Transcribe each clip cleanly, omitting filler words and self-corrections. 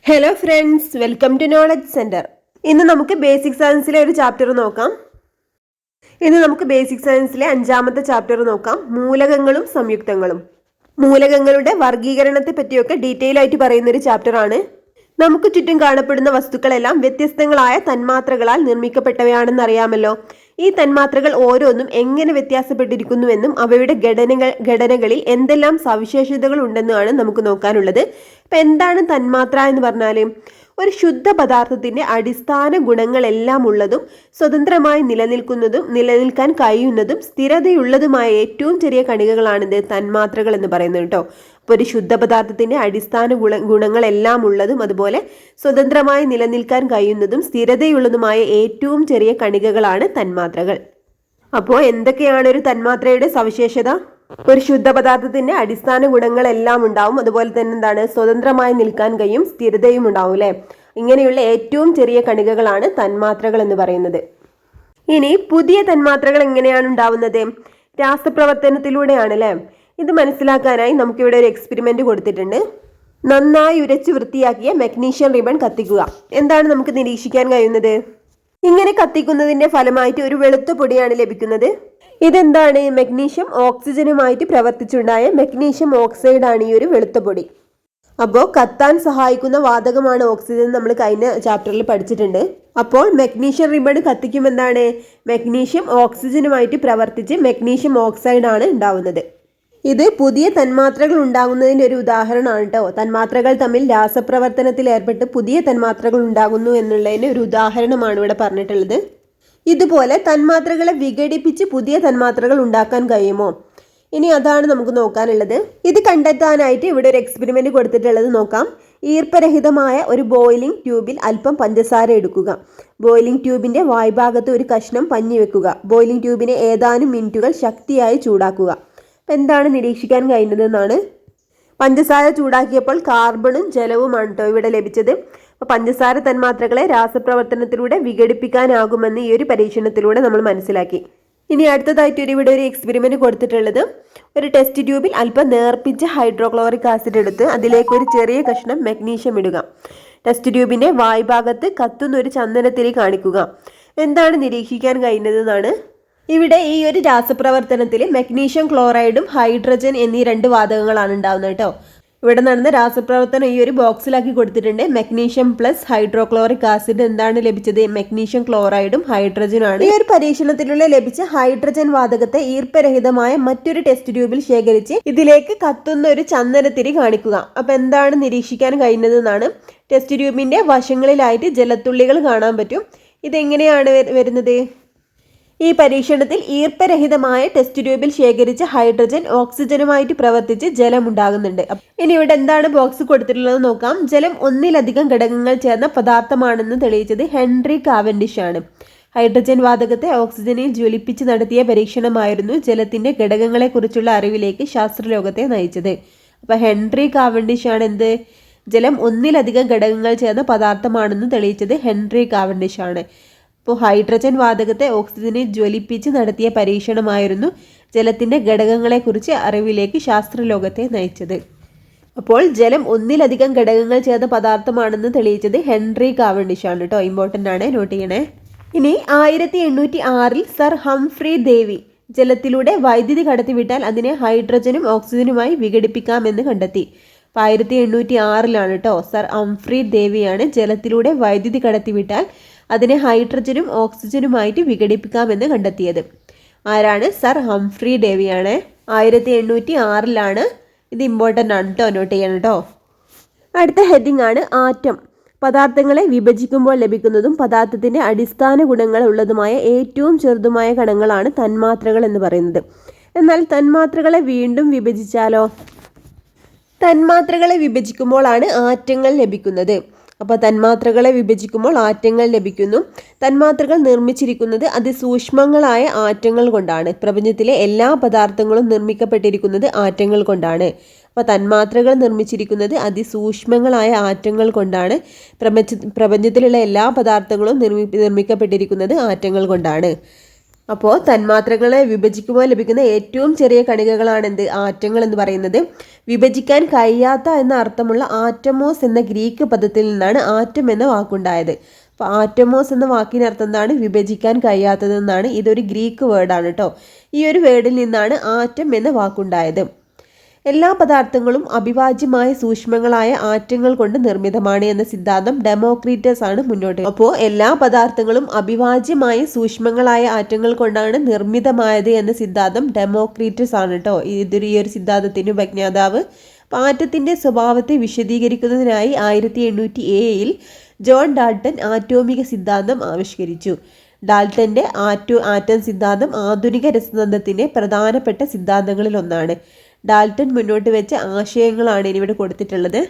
Hello friends, welcome to knowledge centre. ഇന്ന് നമുക്ക് basic സയൻസിലെ ഒരു ചാപ്റ്റർ നോക്കാം. ഇന്ന് നമുക്ക് ബേസിക് സയൻസിലെ 5ാമത്തെ ചാപ്റ്റർ നോക്കാം, മൂലകങ്ങളും സംയുക്തങ്ങളും. മൂലകങ്ങളുടെ വർഗീകരണത്തെ പറ്റിയൊക്കെ ഡീറ്റെയിൽ ആയിട്ട് പറയുന്ന ഒരു ചാപ്റ്റർ ആണ്. നമുക്ക് ചുറ്റും കാണപ്പെടുന്ന വസ്തുക്കളെല്ലാം വ്യത്യസ്തങ്ങളായ തന്മാത്രകളാൽ നിർമ്മിക്കപ്പെട്ടവയാണെന്ന് അറിയാമല്ലോ. ഈ തന്മാത്രകൾ ഓരോന്നും എങ്ങനെ വ്യത്യാസപ്പെട്ടിരിക്കുന്നുവെന്നും അവയുടെ ഘടനകളിൽ എന്തെല്ലാം സവിശേഷതകൾ ഉണ്ടെന്നുമാണ് നമുക്ക് നോക്കാനുള്ളത്. അപ്പം എന്താണ് തന്മാത്ര എന്ന് പറഞ്ഞാൽ ഒരു ശുദ്ധ പദാർത്ഥത്തിന്റെ അടിസ്ഥാന ഗുണങ്ങളെല്ലാം ഉള്ളതും സ്വതന്ത്രമായി നിലനിൽക്കാൻ കഴിയുന്നതും സ്ഥിരതയുള്ളതുമായ ഏറ്റവും ചെറിയ കണികകളാണിത് തന്മാത്രകൾ എന്ന് പറയുന്നത് കേട്ടോ. അപ്പോൾ ഒരു ശുദ്ധ പദാർത്ഥത്തിന്റെ അടിസ്ഥാന ഗുണങ്ങളെല്ലാം ഉള്ളതും അതുപോലെ സ്വതന്ത്രമായി നിലനിൽക്കാൻ കഴിയുന്നതും സ്ഥിരതയുള്ളതുമായ ഏറ്റവും ചെറിയ കണികകളാണ് തന്മാത്രകൾ. അപ്പോൾ എന്തൊക്കെയാണ് ഒരു തന്മാത്രയുടെ സവിശേഷത? ഒരു ശുദ്ധ പദാർത്ഥത്തിന്റെ അടിസ്ഥാന ഗുണങ്ങളെല്ലാം ഉണ്ടാവും, അതുപോലെ തന്നെ എന്താണ്, സ്വതന്ത്രമായി നിൽക്കാൻ കഴിയും, സ്ഥിരതയും ഉണ്ടാവും അല്ലെ. ഇങ്ങനെയുള്ള ഏറ്റവും ചെറിയ കണികകളാണ് തന്മാത്രകൾ എന്ന് പറയുന്നത്. ഇനി പുതിയ തന്മാത്രകൾ എങ്ങനെയാണ് ഉണ്ടാവുന്നത്? രാസപ്രവർത്തനത്തിലൂടെയാണ് അല്ലെ. ഇത് മനസ്സിലാക്കാനായി നമുക്കിവിടെ ഒരു എക്സ്പെരിമെന്റ് കൊടുത്തിട്ടുണ്ട്. നന്നായി ഉരച്ച് വൃത്തിയാക്കിയ മഗ്നീഷ്യം റിബൺ കത്തിക്കുക. എന്താണ് നമുക്ക് നിരീക്ഷിക്കാൻ കഴിയുന്നത്? ഇങ്ങനെ കത്തിക്കുന്നതിന്റെ ഫലമായിട്ട് ഒരു വെളുത്ത പൊടിയാണ് ലഭിക്കുന്നത്. ഇതെന്താണ്? മഗ്നീഷ്യം ഓക്സിജനുമായിട്ട് പ്രവർത്തിച്ചുണ്ടായ മഗ്നീഷ്യം ഓക്സൈഡ് ആണ് ഈ ഒരു വെളുത്ത പൊടി. അപ്പോൾ കത്താൻ സഹായിക്കുന്ന വാതകമാണ് ഓക്സിജൻ, നമ്മൾ കഴിഞ്ഞ ചാപ്റ്ററിൽ പഠിച്ചിട്ടുണ്ട്. അപ്പോൾ മഗ്നീഷ്യം റിബൺ കത്തിക്കുമ്പോൾ എന്താണ്? മഗ്നീഷ്യം ഓക്സിജനുമായിട്ട് പ്രവർത്തിച്ച് മഗ്നീഷ്യം ഓക്സൈഡ് ആണ് ഉണ്ടാവുന്നത്. ഇത് പുതിയ തന്മാത്രകൾ ഉണ്ടാകുന്നതിൻ്റെ ഒരു ഉദാഹരണമാണ് കേട്ടോ. തന്മാത്രകൾ തമ്മിൽ രാസപ്രവർത്തനത്തിൽ ഏർപ്പെട്ട് പുതിയ തന്മാത്രകൾ ഉണ്ടാകുന്നു എന്നുള്ളതിന് ഒരു ഉദാഹരണമാണ് ഇവിടെ പറഞ്ഞിട്ടുള്ളത്. ഇതുപോലെ തന്മാത്രകളെ വിഘടിപ്പിച്ച് പുതിയ തന്മാത്രകൾ ഉണ്ടാക്കാൻ കഴിയുമോ? ഇനി അതാണ് നമുക്ക് നോക്കാനുള്ളത്. ഇത് കണ്ടെത്താനായിട്ട് ഇവിടെ ഒരു എക്സ്പെരിമെന്റ് കൊടുത്തിട്ടുള്ളത് നോക്കാം. ഈർപ്പരഹിതമായ ഒരു ബോയിലിംഗ് ട്യൂബിൽ അല്പം പഞ്ചസാര എടുക്കുക. ബോയിലിംഗ് ട്യൂബിന്റെ വായ്ഭാഗത്ത് ഒരു കഷ്ണം പഞ്ഞി വെക്കുക. ബോയിലിംഗ് ട്യൂബിനെ ഏതാനും മിനിറ്റുകൾ ശക്തിയായി ചൂടാക്കുക. എന്താണ് നിരീക്ഷിക്കാൻ കഴിയുന്നതെന്നാണ്. പഞ്ചസാര ചൂടാക്കിയപ്പോൾ കാർബണും ജലവുമാണ് കേട്ടോ ഇവിടെ ലഭിച്ചത്. അപ്പോൾ പഞ്ചസാര തന്മാത്രകളെ രാസപ്രവർത്തനത്തിലൂടെ വിഘടിപ്പിക്കാനാകുമെന്ന് ഈ ഒരു പരീക്ഷണത്തിലൂടെ നമ്മൾ മനസ്സിലാക്കി. ഇനി അടുത്തതായിട്ട് ഇവിടെ ഒരു എക്സ്പെരിമെന്റ് കൊടുത്തിട്ടുള്ളത്, ഒരു ടെസ്റ്റ് ട്യൂബിൽ അല്പം നേർപ്പിച്ച ഹൈഡ്രോക്ലോറിക് ആസിഡ് എടുത്ത് അതിലേക്ക് ഒരു ചെറിയ കഷ്ണം മഗ്നീഷ്യം ഇടുക. ടെസ്റ്റ് ട്യൂബിന്റെ വായ്ഭാഗത്ത് കത്തുന്ന ഒരു ചന്ദനത്തിരി കാണിക്കുക. എന്താണ് നിരീക്ഷിക്കാൻ കഴിയുന്നതെന്നാണ്. ഇവിടെ ഈ ഒരു രാസപ്രവർത്തനത്തിൽ മഗ്നീഷ്യം ക്ലോറൈഡും ഹൈഡ്രജൻ എന്നീ 2 വാതകങ്ങളാണ് ഉണ്ടാവുന്നത് കേട്ടോ. ഇവിടെ നടന്ന രാസപ്രവർത്തനം ഈ ഒരു ബോക്സിലാക്കി കൊടുത്തിട്ടുണ്ട്. മഗ്നീഷ്യം പ്ലസ് ഹൈഡ്രോക്ലോറിക് ആസിഡ് എന്താണ് ലഭിച്ചത്? മഗ്നീഷ്യം ക്ലോറൈഡും ഹൈഡ്രജനാണ്. ഈ ഒരു പരീക്ഷണത്തിലൂടെ ലഭിച്ച ഹൈഡ്രജൻ വാതകത്തെ ഈർപ്പരഹിതമായ മറ്റൊരു ടെസ്റ്റ് ട്യൂബിൽ ശേഖരിച്ച് ഇതിലേക്ക് കത്തുന്ന ഒരു ചന്ദനത്തിരി കാണിക്കുക. അപ്പൊ എന്താണ് നിരീക്ഷിക്കാൻ കഴിയുന്നതെന്നാണ്. ടെസ്റ്റ് ട്യൂബിന്റെ വശങ്ങളിലായിട്ട് ജലത്തുള്ളികൾ കാണാൻ പറ്റും. ഇതെങ്ങനെയാണ് വരുന്നത്? ഈ പരീക്ഷണത്തിൽ ഈർപ്പരഹിതമായ ടെസ്റ്റ് ട്യൂബിൽ ശേഖരിച്ച ഹൈഡ്രജൻ ഓക്സിജനുമായിട്ട് പ്രവർത്തിച്ച് ജലം ഉണ്ടാകുന്നുണ്ട്. ഇനി ഇവിടെ എന്താണ് ബോക്സ് കൊടുത്തിട്ടുള്ളത് നോക്കാം. ജലം ഒന്നിലധികം ഘടകങ്ങൾ ചേർന്ന പദാർത്ഥമാണെന്ന് തെളിയിച്ചത് ഹെൻറി കാവൻഡിഷ് ആണ്. ഹൈഡ്രജൻ വാതകത്തെ ഓക്സിജനിൽ ജ്വലിപ്പിച്ച് നടത്തിയ പരീക്ഷണമായിരുന്നു ജലത്തിന്റെ ഘടകങ്ങളെക്കുറിച്ചുള്ള അറിവിലേക്ക് ശാസ്ത്രലോകത്തെ നയിച്ചത്. അപ്പൊ ഹെൻറി കാവൻഡിഷ് ആണ് എന്ത്? ജലം ഒന്നിലധികം ഘടകങ്ങൾ ചേർന്ന പദാർത്ഥമാണെന്ന് തെളിയിച്ചത് ഹെൻറി കാവൻഡിഷ് ആണ്. അപ്പോൾ ഹൈഡ്രജൻ വാതകത്തെ ഓക്സിജനെ ജ്വലിപ്പിച്ച് നടത്തിയ പരീക്ഷണമായിരുന്നു ജലത്തിൻ്റെ ഘടകങ്ങളെക്കുറിച്ച് അറിവിലേക്ക് ശാസ്ത്രലോകത്തെ നയിച്ചത്. അപ്പോൾ ജലം ഒന്നിലധികം ഘടകങ്ങൾ ചേർന്ന പദാർത്ഥമാണെന്ന് തെളിയിച്ചത് ഹെൻറി കാവൻഡിഷ് ആണ് കേട്ടോ. ഇമ്പോർട്ടൻ്റ് ആണ്, നോട്ട് ചെയ്യണേ. ഇനി 1806 സർ ഹംഫ്രി ഡേവി ജലത്തിലൂടെ വൈദ്യുതി കടത്തിവിട്ടാൽ അതിനെ ഹൈഡ്രജനും ഓക്സിജനുമായി വിഘടിപ്പിക്കാമെന്ന് കണ്ടെത്തി. 1806 കേട്ടോ. സർ ഹംഫ്രി ഡേവിയാണ് ജലത്തിലൂടെ വൈദ്യുതി കടത്തിവിട്ടാൽ അതിനെ ഹൈഡ്രജനും ഓക്സിജനുമായിട്ട് വിഘടിപ്പിക്കാമെന്ന് കണ്ടെത്തിയത്. ആരാണ്? Sir Humphrey ഡേവിയാണ്. 1806 ഇത് ഇമ്പോർട്ടൻ്റ് ആണ് കേട്ടോ, നോട്ട് ചെയ്യണം കേട്ടോ. അടുത്ത ഹെഡിങ് ആണ് ആറ്റം. പദാർത്ഥങ്ങളെ വിഭജിക്കുമ്പോൾ ലഭിക്കുന്നതും പദാർത്ഥത്തിൻ്റെ അടിസ്ഥാന ഗുണങ്ങൾ ഉള്ളതുമായ ഏറ്റവും ചെറുതുമായ കണങ്ങളാണ് തന്മാത്രകൾ എന്ന് പറയുന്നത്. എന്നാൽ തന്മാത്രകളെ വീണ്ടും വിഭജിച്ചാലോ? തന്മാത്രകളെ വിഭജിക്കുമ്പോഴാണ് ആറ്റങ്ങൾ ലഭിക്കുന്നത്. അപ്പോൾ തന്മാത്രകളെ വിഭജിക്കുമ്പോൾ ആറ്റങ്ങൾ ലഭിക്കുന്നു. തന്മാത്രകൾ നിർമ്മിച്ചിരിക്കുന്നത് അതിസൂക്ഷ്മങ്ങളായ ആറ്റങ്ങൾ കൊണ്ടാണ്. പ്രപഞ്ചത്തിലെ എല്ലാ പദാർത്ഥങ്ങളും നിർമ്മിക്കപ്പെട്ടിരിക്കുന്നത് ആറ്റങ്ങൾ കൊണ്ടാണ്. അപ്പോൾ തന്മാത്രകൾ നിർമ്മിച്ചിരിക്കുന്നത് അതിസൂക്ഷ്മങ്ങളായ ആറ്റങ്ങൾ കൊണ്ടാണ്. പ്രപഞ്ചത്തിലുള്ള എല്ലാ പദാർത്ഥങ്ങളും നിർമ്മിക്കപ്പെട്ടിരിക്കുന്നത് ആറ്റങ്ങൾ കൊണ്ടാണ്. അപ്പോൾ തന്മാത്രകളെ വിഭജിക്കുമ്പോൾ ലഭിക്കുന്ന ഏറ്റവും ചെറിയ കണികകളാണ് എന്ത്? ആറ്റങ്ങൾ എന്ന് പറയുന്നത്. വിഭജിക്കാൻ കഴിയാത്ത എന്ന അർത്ഥമുള്ള ആറ്റമോസ് എന്ന ഗ്രീക്ക് പദത്തിൽ നിന്നാണ് ആറ്റം എന്ന വാക്കുണ്ടായത്. അപ്പോൾ ആറ്റമോസ് എന്ന വാക്കിനർത്ഥം എന്താണ്? വിഭജിക്കാൻ കഴിയാത്തതെന്നാണ്. ഇതൊരു ഗ്രീക്ക് വേർഡാണ് കേട്ടോ. ഈ ഒരു വേർഡിൽ നിന്നാണ് ആറ്റം എന്ന വാക്കുണ്ടായത്. എല്ലാ പദാർത്ഥങ്ങളും അവിഭാജ്യമായ സൂക്ഷ്മങ്ങളായ ആറ്റങ്ങൾ കൊണ്ട് നിർമ്മിതമാണ് എന്ന സിദ്ധാന്തം ഡെമോക്രീറ്റസ് ആണ് മുന്നോട്ട്. അപ്പോൾ എല്ലാ പദാർത്ഥങ്ങളും അവിഭാജ്യമായ സൂക്ഷ്മങ്ങളായ ആറ്റങ്ങൾ കൊണ്ടാണ് നിർമ്മിതമായത് എന്ന സിദ്ധാന്തം ഡെമോക്രീറ്റസ് ആണ് കേട്ടോ. ഈ ഒരു സിദ്ധാന്തത്തിന് ഉപജ്ഞാതാവ്. ആറ്റത്തിന്റെ സ്വഭാവത്തെ വിശദീകരിക്കുന്നതിനായി 1807 ജോൺ ഡാൾട്ടൺ ആറ്റോമിക സിദ്ധാന്തം ആവിഷ്കരിച്ചു. ഡാൾട്ടന്റെ ആറ്റം സിദ്ധാന്തം ആധുനിക രസതന്ത്രത്തിന്റെ പ്രധാനപ്പെട്ട സിദ്ധാന്തങ്ങളിൽ ഒന്നാണ്. ഡാൾട്ടൺ മുന്നോട്ട് വെച്ച ആശയങ്ങളാണ് ഇവിടെ കൊടുത്തിട്ടുള്ളത്.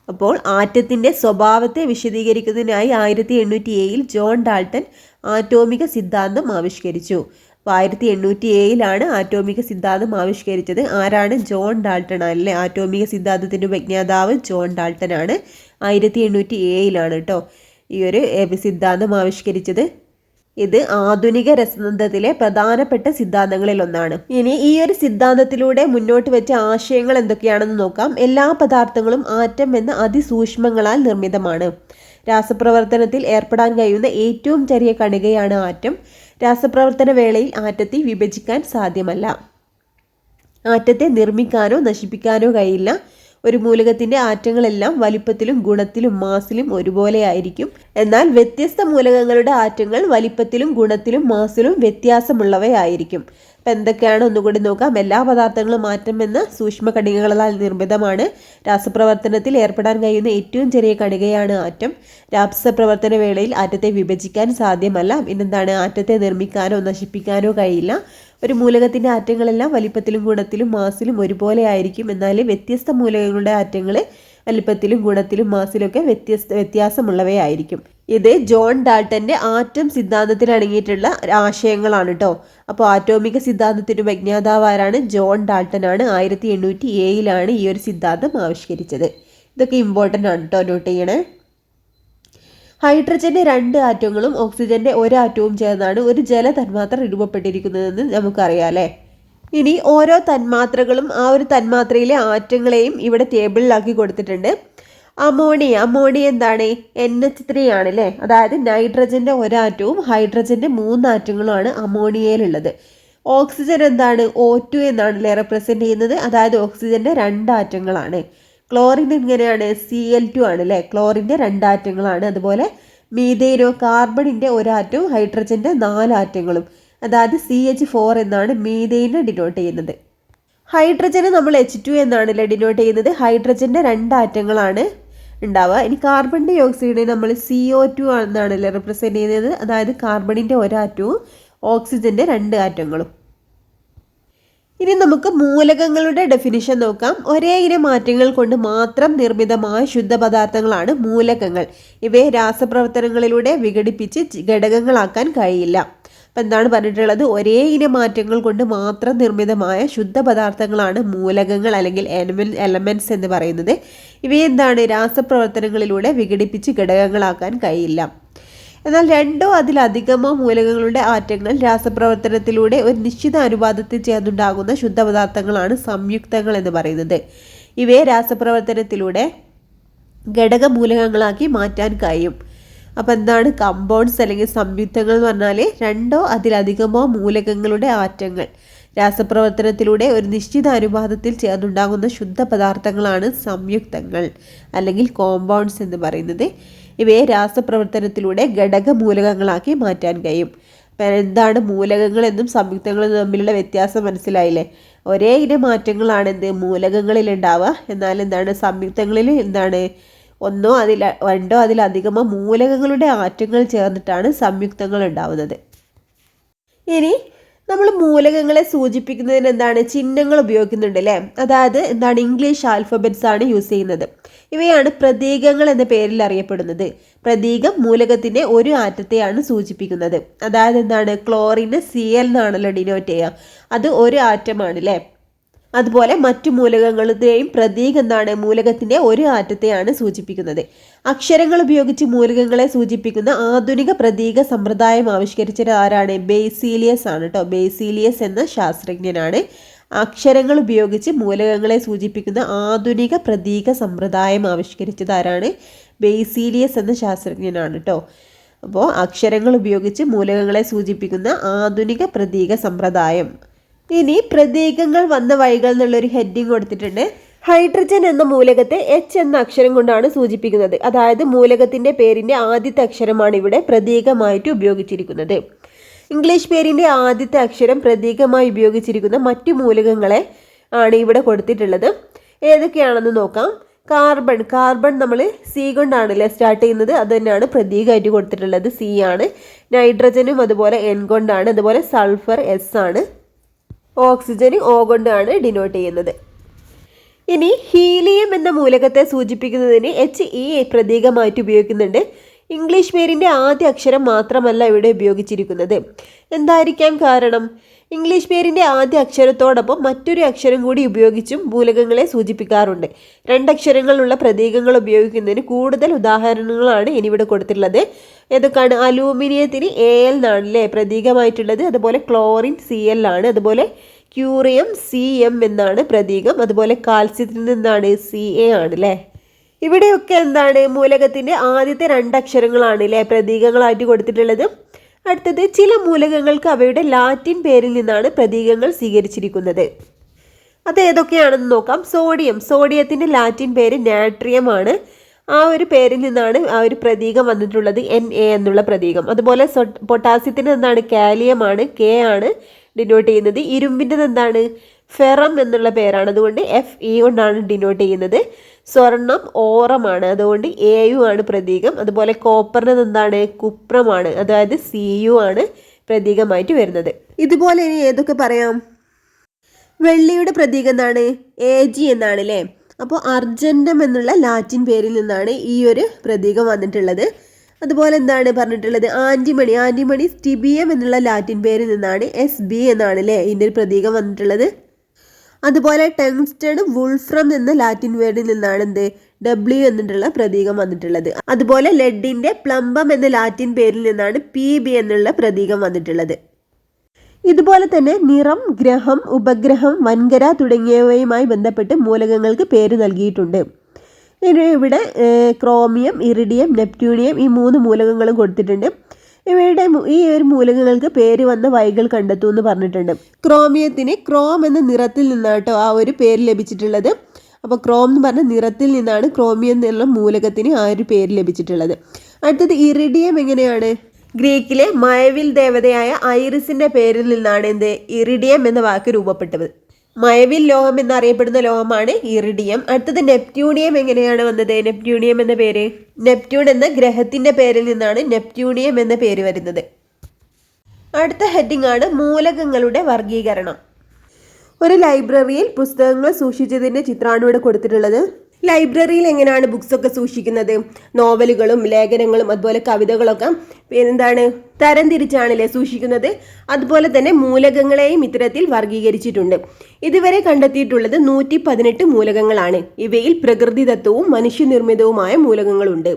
അപ്പോൾ ആറ്റത്തിൻ്റെ സ്വഭാവത്തെ വിശദീകരിക്കുന്നതിനായി 1807 ജോൺ ഡാൾട്ടൺ ആറ്റോമിക സിദ്ധാന്തം ആവിഷ്കരിച്ചു. അപ്പോൾ 1807 ആറ്റോമിക സിദ്ധാന്തം ആവിഷ്കരിച്ചത്. ആരാണ്? ജോൺ ഡാൾട്ടൺ അല്ലേ. ആറ്റോമിക സിദ്ധാന്തത്തിൻ്റെ ഉപജ്ഞാതാവ് ജോൺ ഡാൾട്ടൺ ആണ്. 1807 കേട്ടോ ഈ ഒരു സിദ്ധാന്തം ആവിഷ്കരിച്ചത്. ഇത് ആധുനിക രസതന്ത്രത്തിലെ പ്രധാനപ്പെട്ട സിദ്ധാന്തങ്ങളിൽ ഒന്നാണ്. ഇനി ഈ ഒരു സിദ്ധാന്തത്തിലൂടെ മുന്നോട്ട് വെച്ച ആശയങ്ങൾ എന്തൊക്കെയാണെന്ന് നോക്കാം. എല്ലാ പദാർത്ഥങ്ങളും ആറ്റം എന്ന അതിസൂക്ഷ്മങ്ങളാൽ നിർമ്മിതമാണ്. രാസപ്രവർത്തനത്തിൽ ഏർപ്പെടാൻ കഴിയുന്ന ഏറ്റവും ചെറിയ കണികയാണ് ആറ്റം. രാസപ്രവർത്തന വേളയിൽ ആറ്റത്തെ വിഭജിക്കാൻ സാധ്യമല്ല. ആറ്റത്തെ നിർമ്മിക്കാനോ നശിപ്പിക്കാനോ കഴിയില്ല. ഒരു മൂലകത്തിന്റെ ആറ്റങ്ങളെല്ലാം വലിപ്പത്തിലും ഗുണത്തിലും മാസിലും ഒരുപോലെ ആയിരിക്കും. എന്നാൽ വ്യത്യസ്ത മൂലകങ്ങളുടെ ആറ്റങ്ങൾ വലിപ്പത്തിലും ഗുണത്തിലും മാസിലും വ്യത്യാസമുള്ളവയായിരിക്കും. അപ്പം എന്തൊക്കെയാണ് ഒന്നുകൂടി നോക്കാം. എല്ലാ പദാർത്ഥങ്ങളും ആറ്റം എന്ന സൂക്ഷ്മ കണികകളാൽ നിർമ്മിതമാണ്. രാസപ്രവർത്തനത്തിൽ ഏർപ്പെടാൻ കഴിയുന്ന ഏറ്റവും ചെറിയ കണികയാണ് ആറ്റം. രാസപ്രവർത്തന വേളയിൽ ആറ്റത്തെ വിഭജിക്കാൻ സാധ്യമല്ല. പിന്നെന്താണ്? ആറ്റത്തെ നിർമ്മിക്കാനോ നശിപ്പിക്കാനോ കഴിയില്ല. ഒരു മൂലകത്തിൻ്റെ ആറ്റങ്ങളെല്ലാം വലിപ്പത്തിലും ഗുണത്തിലും മാസിലും ഒരുപോലെ ആയിരിക്കും. എന്നാൽ വ്യത്യസ്ത മൂലകങ്ങളുടെ ആറ്റങ്ങൾ വലിപ്പത്തിലും ഗുണത്തിലും മാസിലൊക്കെ വ്യത്യാസമുള്ളവയായിരിക്കും. ഇത് ജോൺ ഡാൾട്ടൻ്റെ ആറ്റം സിദ്ധാന്തത്തിൽ അടങ്ങിയിട്ടുള്ള ആശയങ്ങളാണ് കേട്ടോ. അപ്പോൾ ആറ്റോമിക സിദ്ധാന്തത്തിൻ്റെ ഉപജ്ഞാതാവ് ആരാണ്? ജോൺ ഡാൾട്ടൺ ആണ്. 1807 ഈ ഒരു സിദ്ധാന്തം ആവിഷ്കരിച്ചത്. ഇതൊക്കെ ഇമ്പോർട്ടൻ്റ് ആണ് കേട്ടോ, നോട്ട് ചെയ്യണേ. ഹൈഡ്രജന്റെ 2 ആറ്റങ്ങളും ഓക്സിജന്റെ 1 ആറ്റവും ചേർന്നാണ് ഒരു ജലതന്മാത്ര രൂപപ്പെട്ടിരിക്കുന്നതെന്ന് നമുക്കറിയാം അല്ലേ. ഇനി ഓരോ തന്മാത്രകളും ആ ഒരു തന്മാത്രയിലെ ആറ്റങ്ങളെയും ഇവിടെ ടേബിളിലാക്കി കൊടുത്തിട്ടുണ്ട്. അമോണിയ എന്താണ്? NH3 ആണ് അല്ലേ. അതായത് നൈട്രജന്റെ 1 ആറ്റവും ഹൈഡ്രജന്റെ 3 ആറ്റങ്ങളുമാണ് അമോണിയയിലുള്ളത്. ഓക്സിജൻ എന്താണ്? O2 എന്നാണ് റെപ്രസെന്റ് ചെയ്യുന്നത്. അതായത് ഓക്സിജന്റെ 2 ആറ്റങ്ങളാണ്. ക്ലോറിൻ എങ്ങനെയാണ്? Cl2 ആണ് അല്ലേ. ക്ലോറിൻ്റെ 2 ആറ്റങ്ങളാണ്. അതുപോലെ മീഥെയ്നോ? കാർബണിൻ്റെ 1 ആറ്റവും ഹൈഡ്രജൻ്റെ 4 ആറ്റങ്ങളും. അതായത് CH4 എന്നാണ് മീഥെയ്നെ ഡിനോട്ട് ചെയ്യുന്നത്. ഹൈഡ്രജന് നമ്മൾ H2 എന്നാണല്ലേ ഡിനോട്ട് ചെയ്യുന്നത്. ഹൈഡ്രജൻ്റെ 2 ആറ്റങ്ങളാണ് ഉണ്ടാവുക. ഇനി കാർബൺ ഡൈ ഓക്സൈഡിനെ നമ്മൾ CO2 എന്നാണല്ലേ റെപ്രസെൻറ്റ് ചെയ്യുന്നത്. അതായത് കാർബണിൻ്റെ 1 ആറ്റവും ഓക്സിജൻ്റെ 2 ആറ്റങ്ങളും. ഇനി നമുക്ക് മൂലകങ്ങളുടെ ഡെഫിനിഷൻ നോക്കാം. ഒരേ ഇനം മാറ്റങ്ങൾ കൊണ്ട് മാത്രം നിർമ്മിതമായ ശുദ്ധപദാർത്ഥങ്ങളാണ് മൂലകങ്ങൾ. ഇവയെ രാസപ്രവർത്തനങ്ങളിലൂടെ വിഘടിപ്പിച്ച് ഘടകങ്ങളാക്കാൻ കഴിയില്ല. അപ്പം എന്താണ് പറഞ്ഞിട്ടുള്ളത്? ഒരേ ഇനം മാറ്റങ്ങൾ കൊണ്ട് മാത്രം നിർമ്മിതമായ ശുദ്ധപദാർത്ഥങ്ങളാണ് മൂലകങ്ങൾ അല്ലെങ്കിൽ എലമെൻറ്റ്സ് എന്ന് പറയുന്നത്. ഇവയെ എന്താണ്? രാസപ്രവർത്തനങ്ങളിലൂടെ വിഘടിപ്പിച്ച് ഘടകങ്ങളാക്കാൻ കഴിയില്ല. എന്നാൽ 2 അതിലധികമോ മൂലകങ്ങളുടെ ആറ്റങ്ങൾ രാസപ്രവർത്തനത്തിലൂടെ ഒരു നിശ്ചിത അനുപാതത്തിൽ ചേർന്നുണ്ടാകുന്ന ശുദ്ധപദാർത്ഥങ്ങളാണ് സംയുക്തങ്ങൾ എന്ന് പറയുന്നത്. ഇവയെ രാസപ്രവർത്തനത്തിലൂടെ ഘടകമൂലകങ്ങളാക്കി മാറ്റാൻ കഴിയും. അപ്പോൾ എന്താണ് കമ്പൗണ്ട്സ് അല്ലെങ്കിൽ സംയുക്തങ്ങൾ എന്ന് പറഞ്ഞാൽ 2 അതിലധികമോ മൂലകങ്ങളുടെ ആറ്റങ്ങൾ രാസപ്രവർത്തനത്തിലൂടെ ഒരു നിശ്ചിത അനുപാതത്തിൽ ചേർന്നുണ്ടാകുന്ന ശുദ്ധപദാർത്ഥങ്ങളാണ് സംയുക്തങ്ങൾ അല്ലെങ്കിൽ കോമ്പൗണ്ട്സ് എന്ന് പറയുന്നത്. ഇവയെ രാസപ്രവർത്തനത്തിലൂടെ ഘടകമൂലകങ്ങളാക്കി മാറ്റാൻ കഴിയും. അപ്പം എന്താണ് മൂലകങ്ങൾ എന്നും സംയുക്തങ്ങളും തമ്മിലുള്ള വ്യത്യാസം മനസ്സിലായില്ലേ? ഒരേ ഇനം മാറ്റങ്ങളാണ് എന്ത് മൂലകങ്ങളിൽ ഉണ്ടാവുക. എന്നാൽ എന്താണ് സംയുക്തങ്ങളിൽ എന്താണ് 1 2 അതിലധികമോ മൂലകങ്ങളുടെ ആറ്റങ്ങൾ ചേർന്നിട്ടാണ് സംയുക്തങ്ങൾ ഉണ്ടാവുന്നത്. ഇനി നമ്മൾ മൂലകങ്ങളെ സൂചിപ്പിക്കുന്നതിന് എന്താണ് ചിഹ്നങ്ങൾ ഉപയോഗിക്കുന്നുണ്ട് അല്ലേ. അതായത് എന്താണ് ഇംഗ്ലീഷ് ആൽഫബറ്റ്സ് ആണ് യൂസ് ചെയ്യുന്നത്. ഇവയാണ് പ്രതീകങ്ങൾ എന്ന പേരിൽ അറിയപ്പെടുന്നത്. പ്രതീകം മൂലകത്തിൻ്റെ ഒരു ആറ്റത്തെയാണ് സൂചിപ്പിക്കുന്നത്. അതായത് എന്താണ് ക്ലോറിന് Cl എന്നാണല്ലോ ഡിനോട്ട് ചെയ്യുക. അത് ഒരു ആറ്റമാണ് അല്ലേ. അതുപോലെ മറ്റു മൂലകങ്ങളുടെയും പ്രതീകം എന്താണ്? മൂലകത്തിൻ്റെ ഒരു ആറ്റത്തെയാണ് സൂചിപ്പിക്കുന്നത്. അക്ഷരങ്ങൾ ഉപയോഗിച്ച് മൂലകങ്ങളെ സൂചിപ്പിക്കുന്ന ആധുനിക പ്രതീക സമ്പ്രദായം ആവിഷ്കരിച്ചത് ആരാണ്? ബേസിലിയസ് ആണ് കേട്ടോ. ബേസിലിയസ് എന്ന ശാസ്ത്രജ്ഞനാണ് അക്ഷരങ്ങൾ ഉപയോഗിച്ച് മൂലകങ്ങളെ സൂചിപ്പിക്കുന്ന ആധുനിക പ്രതീക സമ്പ്രദായം ആവിഷ്കരിച്ചത് ആരാണ്? ബേസിലിയസ് എന്ന ശാസ്ത്രജ്ഞനാണ് കേട്ടോ. അപ്പോൾ അക്ഷരങ്ങൾ ഉപയോഗിച്ച് മൂലകങ്ങളെ സൂചിപ്പിക്കുന്ന ആധുനിക പ്രതീക സമ്പ്രദായം. ഇനി പ്രതീകങ്ങൾ വന്ന വഴികൾ എന്നുള്ളൊരു ഹെഡിങ് കൊടുത്തിട്ടുണ്ട്. ഹൈഡ്രജൻ എന്ന മൂലകത്തെ H എന്ന അക്ഷരം കൊണ്ടാണ് സൂചിപ്പിക്കുന്നത്. അതായത് മൂലകത്തിൻ്റെ പേരിൻ്റെ ആദ്യത്തെ അക്ഷരമാണ് ഇവിടെ പ്രതീകമായിട്ട് ഉപയോഗിച്ചിരിക്കുന്നത്. ഇംഗ്ലീഷ് പേരിൻ്റെ ആദ്യത്തെ അക്ഷരം പ്രതീകമായി ഉപയോഗിച്ചിരിക്കുന്ന മറ്റു മൂലകങ്ങളെ ആണ് ഇവിടെ കൊടുത്തിട്ടുള്ളത്. ഏതൊക്കെയാണെന്ന് നോക്കാം. കാർബൺ നമ്മൾ C കൊണ്ടാണല്ലേ സ്റ്റാർട്ട് ചെയ്യുന്നത്. അത് തന്നെയാണ് പ്രതീകമായിട്ട് കൊടുത്തിട്ടുള്ളത്, C ആണ്. നൈട്രജനും അതുപോലെ N കൊണ്ടാണ്. അതുപോലെ സൾഫർ S ആണ്. ഓക്സിജന് O കൊണ്ടാണ് ഡിനോട്ട് ചെയ്യുന്നത്. ഇനി ഹീലിയം എന്ന മൂലകത്തെ സൂചിപ്പിക്കുന്നതിന് HE പ്രതീകമായിട്ട് ഉപയോഗിക്കുന്നുണ്ട്. ഇംഗ്ലീഷ് പേരിൻ്റെ ആദ്യ അക്ഷരം മാത്രമല്ല ഇവിടെ ഉപയോഗിച്ചിരിക്കുന്നത്. എന്തായിരിക്കാം കാരണം? ഇംഗ്ലീഷ് പേരിൻ്റെ ആദ്യ അക്ഷരത്തോടൊപ്പം മറ്റൊരു അക്ഷരം കൂടി ഉപയോഗിച്ചും മൂലകങ്ങളെ സൂചിപ്പിക്കാറുണ്ട്. രണ്ടക്ഷരങ്ങളുള്ള പ്രതീകങ്ങൾ ഉപയോഗിക്കുന്നതിന് കൂടുതൽ ഉദാഹരണങ്ങളാണ് ഇനിവിടെ കൊടുത്തിട്ടുള്ളത്. ഏതൊക്കെയാണ്? അലൂമിനിയത്തിന് AL എന്നാണ് അല്ലേ പ്രതീകമായിട്ടുള്ളത്. അതുപോലെ ക്ലോറിൻ Cl ആണ്. അതുപോലെ ക്യൂറിയം CM എന്നാണ് പ്രതീകം. അതുപോലെ കാൽസ്യത്തിൽ നിന്നാണ് Ca ആണ് അല്ലേ. ഇവിടെയൊക്കെ എന്താണ്? മൂലകത്തിൻ്റെ ആദ്യത്തെ രണ്ടക്ഷരങ്ങളാണ് അല്ലേ പ്രതീകങ്ങളായിട്ട് കൊടുത്തിട്ടുള്ളത്. അടുത്തത്, ചില മൂലകങ്ങൾക്ക് അവയുടെ ലാറ്റിൻ പേരിൽ നിന്നാണ് പ്രതീകങ്ങൾ സ്വീകരിച്ചിരിക്കുന്നത്. അത് ഏതൊക്കെയാണെന്ന് നോക്കാം. സോഡിയത്തിൻ്റെ ലാറ്റിൻ പേര് നാട്രിയം ആണ്. ആ ഒരു പേരിൽ നിന്നാണ് ആ ഒരു പ്രതീകം വന്നിട്ടുള്ളത്, Na എന്നുള്ള പ്രതീകം. അതുപോലെ പൊട്ടാസ്യത്തിന് എന്താണ്? കാലിയം ആണ്, K ആണ് ഡിനോട്ട് ചെയ്യുന്നത്. ഇരുമ്പിൻ്റെ എന്താണ്? ഫെറം എന്നുള്ള പേരാണ്, അതുകൊണ്ട് Fe കൊണ്ടാണ് ഡിനോട്ട് ചെയ്യുന്നത്. സ്വർണം ഓറമാണ്, അതുകൊണ്ട് Au ആണ് പ്രതീകം. അതുപോലെ കോപ്പറിന് എന്താണ്? കുപ്രമാണ്, അതായത് Cu ആണ് പ്രതീകമായിട്ട് വരുന്നത്. ഇതുപോലെ ഇനി ഏതൊക്കെ പറയാം? വെള്ളിയുടെ പ്രതീകം എന്താണ്? Ag എന്നാണ് അല്ലേ. അപ്പോൾ അർജന്റം എന്നുള്ള ലാറ്റിൻ പേരിൽ നിന്നാണ് ഈ ഒരു പ്രതീകം വന്നിട്ടുള്ളത്. അതുപോലെ എന്താണ് പറഞ്ഞിട്ടുള്ളത്? ആൻറ്റിമണി സ്റ്റിബിയം എന്നുള്ള ലാറ്റിൻ പേരിൽ നിന്നാണ് Sb എന്നാണ് അല്ലേ ഇതിൻ്റെ ഒരു പ്രതീകം വന്നിട്ടുള്ളത്. അതുപോലെ ടങ്സ്റ്റൺ വുൾഫ്രം എന്ന ലാറ്റിൻ വേർഡിൽ നിന്നാണ് എന്ത്? W എന്നിട്ടുള്ള പ്രതീകം വന്നിട്ടുള്ളത്. അതുപോലെ ലെഡിൻ്റെ പ്ലംബം എന്ന ലാറ്റിൻ പേരിൽ നിന്നാണ് Pb എന്നുള്ള പ്രതീകം വന്നിട്ടുള്ളത്. ഇതുപോലെ തന്നെ നിറം, ഗ്രഹം, ഉപഗ്രഹം, വൻകര തുടങ്ങിയവയുമായി ബന്ധപ്പെട്ട് മൂലകങ്ങൾക്ക് പേര് നൽകിയിട്ടുണ്ട്. ഇനി ഇവിടെ ക്രോമിയം, ഇറിഡിയം, നെപ്റ്റ്യൂണിയം ഈ 3 മൂലകങ്ങളും കൊടുത്തിട്ടുണ്ട്. ഇവയുടെ ഈ ഒരു മൂലകങ്ങൾക്ക് പേര് വന്ന വഴികൾ കണ്ടെത്തൂ എന്ന് പറഞ്ഞിട്ടുണ്ട്. ക്രോമിയത്തിന് ക്രോം എന്ന നിറത്തിൽ നിന്നാട്ടോ ആ ഒരു പേര് ലഭിച്ചിട്ടുള്ളത്. അപ്പോൾ ക്രോം എന്ന് പറഞ്ഞ നിറത്തിൽ നിന്നാണ് ക്രോമിയം എന്നുള്ള മൂലകത്തിന് ആ ഒരു പേര് ലഭിച്ചിട്ടുള്ളത്. അടുത്തത് ഇറിഡിയം എങ്ങനെയാണ്? ഗ്രീക്കിലെ മഴവിൽ ദേവതയായ ഐറിസിൻ്റെ പേരിൽ നിന്നാണ് എന്ത്? ഇറിഡിയം എന്ന വാക്ക് രൂപപ്പെട്ടത്. മഴവിൽ ലോഹം എന്നറിയപ്പെടുന്ന ലോഹമാണ് ഇറിഡിയം. അടുത്തത് നെപ്റ്റ്യൂണിയം എങ്ങനെയാണ് വന്നത്? നെപ്റ്റ്യൂണിയം എന്ന പേര് നെപ്റ്റ്യൂൺ എന്ന ഗ്രഹത്തിൻ്റെ പേരിൽ നിന്നാണ് നെപ്റ്റ്യൂണിയം എന്ന പേര് വരുന്നത്. അടുത്ത ഹെഡിങ് ആണ് മൂലകങ്ങളുടെ വർഗീകരണം. ഒരു ലൈബ്രറിയിൽ പുസ്തകങ്ങൾ സൂക്ഷിച്ചതിൻ്റെ ചിത്രമാണ് ഇവിടെ കൊടുത്തിട്ടുള്ളത്. ലൈബ്രറിയിൽ എങ്ങനെയാണ് ബുക്സൊക്കെ സൂക്ഷിക്കുന്നത്? നോവലുകളും ലേഖനങ്ങളും അതുപോലെ കവിതകളൊക്കെ എന്താണ് തരംതിരിച്ചാണല്ലേ സൂക്ഷിക്കുന്നത്. അതുപോലെ തന്നെ മൂലകങ്ങളെയും ഇത്തരത്തിൽ വർഗീകരിച്ചിട്ടുണ്ട്. ഇതുവരെ കണ്ടെത്തിയിട്ടുള്ളത് 118 മൂലകങ്ങളാണ്. ഇവയിൽ പ്രകൃതിദത്തവും മനുഷ്യനിർമ്മിതവുമായ മൂലകങ്ങളുണ്ട്.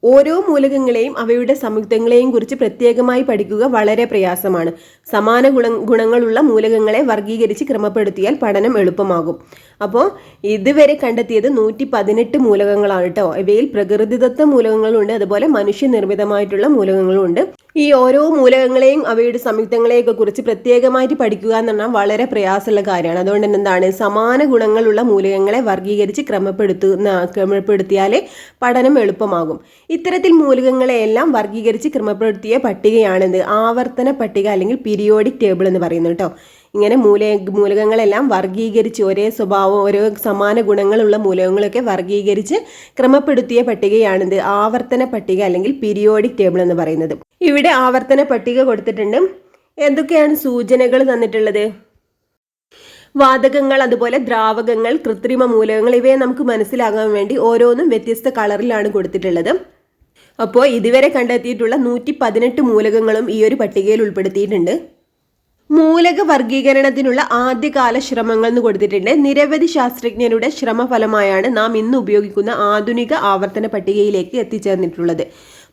ഓരോ മൂലകങ്ങളെയും അവയുടെ സംയുക്തങ്ങളെയും കുറിച്ച് പ്രത്യേകമായി പഠിക്കുക വളരെ പ്രയാസമാണ്. സമാന ഗുണങ്ങളുള്ള മൂലകങ്ങളെ വർഗീകരിച്ച് ക്രമപ്പെടുത്തിയാൽ പഠനം എളുപ്പമാകും. അപ്പോൾ ഇതുവരെ കണ്ടെത്തിയത് 118 മൂലകങ്ങളാണ് കേട്ടോ. ഇവയിൽ പ്രകൃതിദത്ത മൂലകങ്ങളുണ്ട്, അതുപോലെ മനുഷ്യനിർമ്മിതമായിട്ടുള്ള മൂലകങ്ങളുണ്ട്. ഈ ഓരോ മൂലകങ്ങളെയും അവയുടെ സംയുക്തങ്ങളെയൊക്കെ കുറിച്ച് പ്രത്യേകമായിട്ട് പഠിക്കുക എന്ന് പറഞ്ഞാൽ വളരെ പ്രയാസമുള്ള കാര്യമാണ്. അതുകൊണ്ട് തന്നെ എന്താണ് സമാന ഗുണങ്ങളുള്ള മൂലകങ്ങളെ വർഗീകരിച്ച് ക്രമപ്പെടുത്തിയാൽ പഠനം എളുപ്പമാകും. ഇത്തരത്തിൽ മൂലകങ്ങളെയെല്ലാം വർഗീകരിച്ച് ക്രമപ്പെടുത്തിയ പട്ടികയാണെന്ത്? ആവർത്തന പട്ടിക അല്ലെങ്കിൽ പീരിയോഡിക് ടേബിൾ എന്ന് പറയുന്നത് കേട്ടോ. ഇങ്ങനെ മൂലകങ്ങളെല്ലാം വർഗീകരിച്ച് ഒരേ സ്വഭാവം, ഓരോ സമാന ഗുണങ്ങളുള്ള മൂലകങ്ങളൊക്കെ വർഗീകരിച്ച് ക്രമപ്പെടുത്തിയ പട്ടികയാണിത് ആവർത്തന പട്ടിക അല്ലെങ്കിൽ പീരിയോഡിക് ടേബിൾ എന്ന് പറയുന്നത്. ഇവിടെ ആവർത്തന പട്ടിക കൊടുത്തിട്ടുണ്ട്. എന്തൊക്കെയാണ് സൂചനകൾ തന്നിട്ടുള്ളത്? വാതകങ്ങൾ, അതുപോലെ ദ്രാവകങ്ങൾ, കൃത്രിമ മൂലകങ്ങൾ, ഇവയെ നമുക്ക് മനസ്സിലാകാൻ വേണ്ടി ഓരോന്നും വ്യത്യസ്ത കളറിലാണ് കൊടുത്തിട്ടുള്ളത്. അപ്പോൾ ഇതുവരെ കണ്ടെത്തിയിട്ടുള്ള 118 മൂലകങ്ങളും ഈ ഒരു പട്ടികയിൽ ഉൾപ്പെടുത്തിയിട്ടുണ്ട്. മൂലക വർഗീകരണത്തിനുള്ള ആദ്യകാല ശ്രമങ്ങൾ എന്ന് കൊടുത്തിട്ടുണ്ട്. നിരവധി ശാസ്ത്രജ്ഞരുടെ ശ്രമഫലമായാണ് നാം ഇന്ന് ഉപയോഗിക്കുന്ന ആധുനിക ആവർത്തന പട്ടികയിലേക്ക് എത്തിച്ചേർന്നിട്ടുള്ളത്.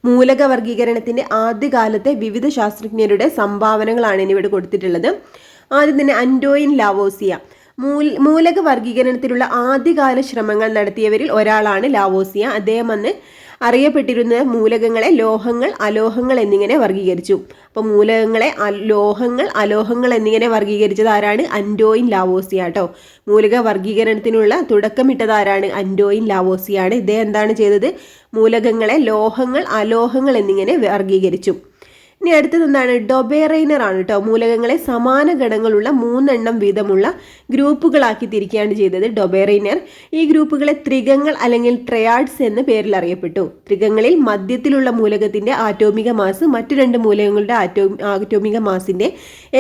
മൂലക വർഗീകരണത്തിന്റെ ആദ്യകാലത്തെ വിവിധ ശാസ്ത്രജ്ഞരുടെ സംഭാവനകളാണ് ഇന്നിവിടെ കൊടുത്തിട്ടുള്ളത്. ആദ്യം തന്നെ അന്റോയിൻ ലാവോസിയ. മൂലക വർഗീകരണത്തിലുള്ള ആദ്യകാല ശ്രമങ്ങൾ നടത്തിയവരിൽ ഒരാളാണ് ലാവോസിയ. അദ്ദേഹം അന്ന് അറിയപ്പെട്ടിരുന്ന മൂലകങ്ങളെ ലോഹങ്ങൾ, അലോഹങ്ങൾ എന്നിങ്ങനെ വർഗീകരിച്ചു. അപ്പോൾ മൂലകങ്ങളെ ലോഹങ്ങൾ, അലോഹങ്ങൾ എന്നിങ്ങനെ വർഗീകരിച്ചത് ആരാണ്? അന്റോയിൻ ലാവോസിയ കേട്ടോ. മൂലക വർഗീകരണത്തിനുള്ള തുടക്കമിട്ടത് ആരാണ്? അന്റോയിൻ ലാവോസിയാണ്. ഇദ്ദേഹം എന്താണ് ചെയ്തത്? മൂലകങ്ങളെ ലോഹങ്ങൾ, അലോഹങ്ങൾ എന്നിങ്ങനെ വർഗീകരിച്ചു. ഇനി അടുത്തത് എന്താണ്? ഡൊബേറൈനർ ആണ് കേട്ടോ. മൂലകങ്ങളെ സമാന ഘടകങ്ങളുള്ള 3 വീതമുള്ള ഗ്രൂപ്പുകളാക്കി തിരിക്കുകയാണ് ചെയ്തത് ഡൊബേറൈനർ. ഈ ഗ്രൂപ്പുകളെ ത്രികങ്ങൾ അല്ലെങ്കിൽ ട്രയാഡ്സ് എന്ന പേരിൽ അറിയപ്പെട്ടു. ത്രികങ്ങളിൽ മധ്യത്തിലുള്ള മൂലകത്തിന്റെ ആറ്റോമിക മാസ് മറ്റു 2 മൂലകങ്ങളുടെ ആറ്റോമിക മാസിന്റെ